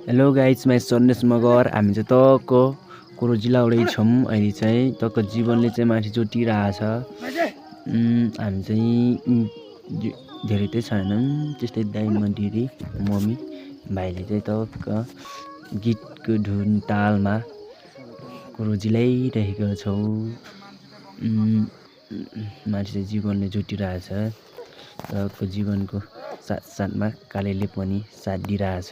Hello guys my सन्देश मगर हामी चाहिँ तक कुरो जिल्लाउडै छौँ। अहिले चाहिँ तक जीवनले चाहिँ माथि जोटिरहेछ। हामी चाहिँ धेरै चाहिँ छैनौँ, त्यस्तै दाइ मदिरी मम्मी भाइले चाहिँ तक गीतको धुन तालमा कुरो जिलाइरहेको छौँ। माथि चाहिँ जीवनले जोटिरहेछ। तक जीवनको साथमा कालेले पनि साथ दिइरहेछ।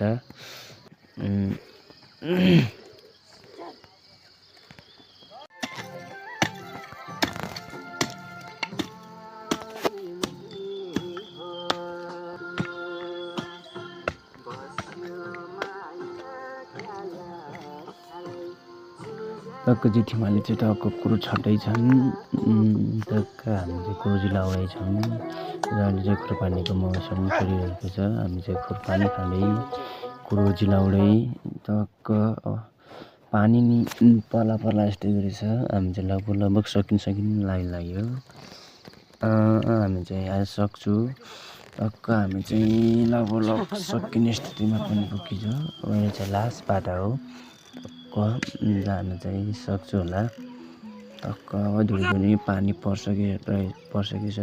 तक जेठीमाले चाहिँ तक कुरो छट्दैछन्। तक हामी चाहिँ कुरो जिलाउँदै छौँ र अहिले चाहिँ खुर्पानीको मौसम चलिरहेको छ। हामी चाहिँ खुर्पानी खाँदै कुरो जिलाउँदै तक पानी नि पर्ला जस्तै गरेछ। हामी चाहिँ लगभग सकिन लाग्यो। हामी चाहिँ आज सक्छु। टक्क हामी चाहिँ लगभग सकिने स्थितिमा पनि पुगिन्छ। अहिले चाहिँ लास्ट बाटा हो। टक्क जान चाहिँ सक्छु होला। टक्क धुरी पानी पर्छ छ।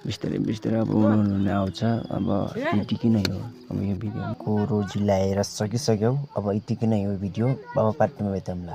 बिस्तारै अब उड्नु आउँछ। अब यतिकै नै हो। अब यो भिडियो कोरो जिलाएर सकिसक्यो। अब यतिकै नै हो भिडियो। अब पार्ट 2मा भेटौँला।